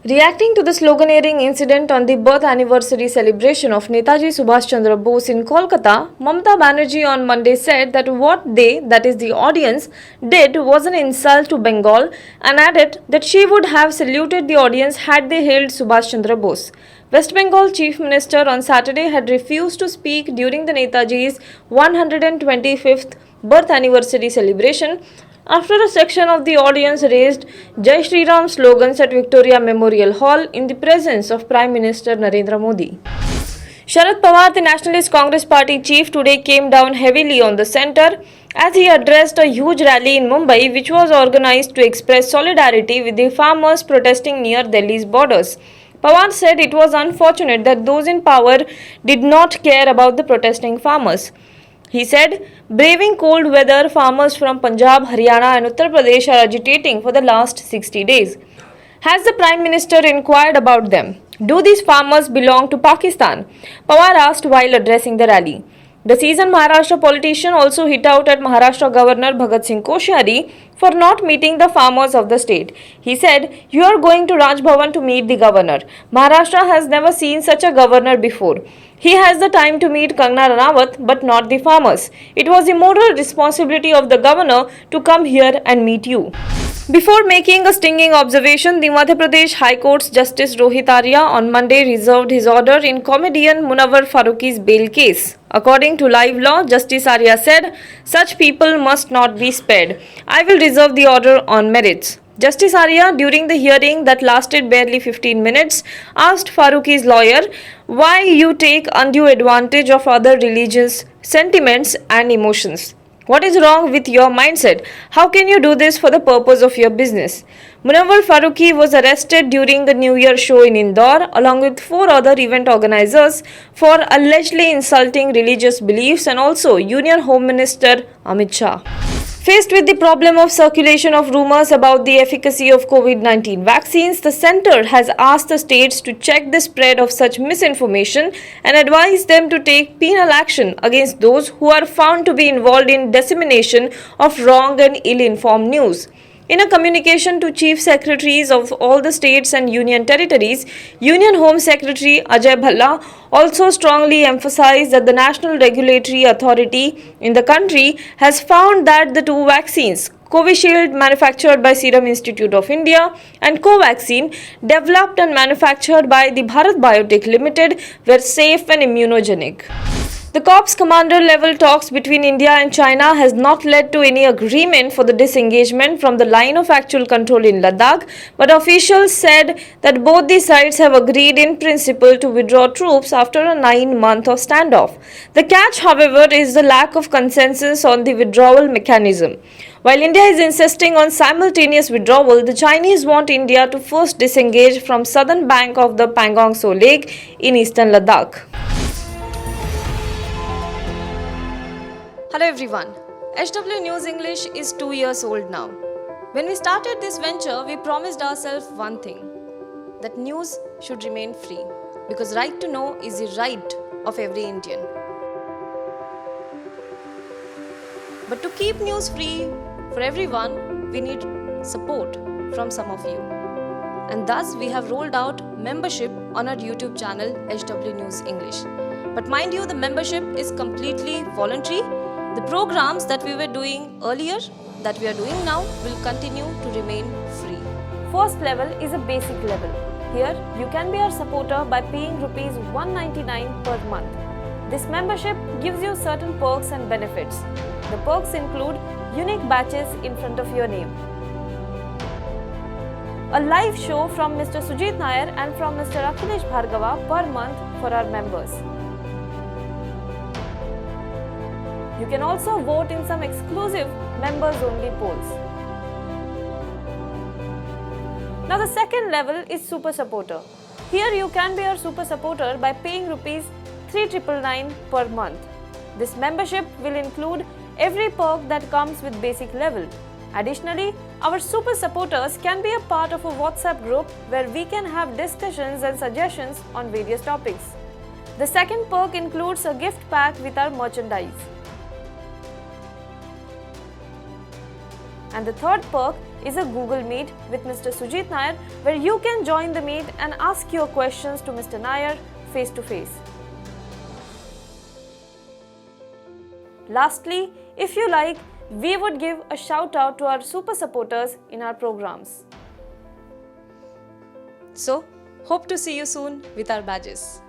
Reacting to the sloganeering incident on the birth anniversary celebration of Netaji Subhash Chandra Bose in Kolkata, Mamata Banerjee on Monday said that what they, that is the audience, did was an insult to Bengal and added that she would have saluted the audience had they hailed Subhash Chandra Bose. West Bengal Chief Minister on Saturday had refused to speak during the Netaji's 125th birth anniversary celebration after a section of the audience raised Jai Shri Ram slogans at Victoria Memorial Hall in the presence of Prime Minister Narendra Modi. Sharad Pawar, the Nationalist Congress Party chief, today came down heavily on the centre as he addressed a huge rally in Mumbai which was organised to express solidarity with the farmers protesting near Delhi's borders. Pawar said it was unfortunate that those in power did not care about the protesting farmers. He said, braving cold weather, farmers from Punjab, Haryana and Uttar Pradesh are agitating for the last 60 days. Has the Prime Minister inquired about them? Do these farmers belong to Pakistan? Pawar asked while addressing the rally. The seasoned Maharashtra politician also hit out at Maharashtra Governor Bhagat Singh Koshyari for not meeting the farmers of the state. He said, "You are going to Raj Bhavan to meet the governor. Maharashtra has never seen such a governor before. He has the time to meet Kangana Ranawat but not the farmers. It was the moral responsibility of the governor to come here and meet you." Before making a stinging observation, the Madhya Pradesh High Court's Justice Rohit Arya on Monday reserved his order in comedian Munawar Farooqi's bail case. According to Live Law, Justice Arya said, "Such people must not be spared. I will reserve the order on merits." Justice Arya, during the hearing that lasted barely 15 minutes, asked Farooqi's lawyer why you take undue advantage of other religious sentiments and emotions. What is wrong with your mindset? How can you do this for the purpose of your business? Munawar Farooqi was arrested during a New Year show in Indore along with 4 other event organizers for allegedly insulting religious beliefs and also Union Home Minister Amit Shah. Faced with the problem of circulation of rumors about the efficacy of COVID-19 vaccines, the centre has asked the states to check the spread of such misinformation and advised them to take penal action against those who are found to be involved in dissemination of wrong and ill-informed news. In a communication to Chief Secretaries of all the states and union territories, Union Home Secretary Ajay Bhalla also strongly emphasized that the National Regulatory Authority in the country has found that the 2 vaccines, Covishield manufactured by Serum Institute of India and Covaxin developed and manufactured by the Bharat Biotech Limited were safe and immunogenic. The Corps commander level talks between India and China has not led to any agreement for the disengagement from the line of actual control in Ladakh, but officials said that both the sides have agreed in principle to withdraw troops after a 9-month of standoff. The catch, however, is the lack of consensus on the withdrawal mechanism. While India is insisting on simultaneous withdrawal, the Chinese want India to first disengage from southern bank of the Pangong Tso Lake in eastern Ladakh. Hello everyone, HW News English is 2 years old now. When we started this venture, we promised ourselves one thing, that news should remain free, because right to know is the right of every Indian. But to keep news free for everyone, we need support from some of you. And thus we have rolled out membership on our YouTube channel HW News English. But mind you, the membership is completely voluntary. The programs that we were doing earlier, that we are doing now, will continue to remain free. First level is a basic level. Here, you can be our supporter by paying Rs 199 per month. This membership gives you certain perks and benefits. The perks include unique badges in front of your name, a live show from Mr. Sujit Nair and from Mr. Akhilesh Bhargava per month for our members. You can also vote in some exclusive members-only polls. Now the second level is Super Supporter. Here you can be our Super Supporter by paying Rs 3,999 per month. This membership will include every perk that comes with basic level. Additionally, our Super Supporters can be a part of a WhatsApp group where we can have discussions and suggestions on various topics. The second perk includes a gift pack with our merchandise. And the third perk is a Google Meet with Mr. Sujit Nair, where you can join the meet and ask your questions to Mr. Nair face to face. Lastly, if you like, we would give a shout out to our super supporters in our programs. So, hope to see you soon with our badges.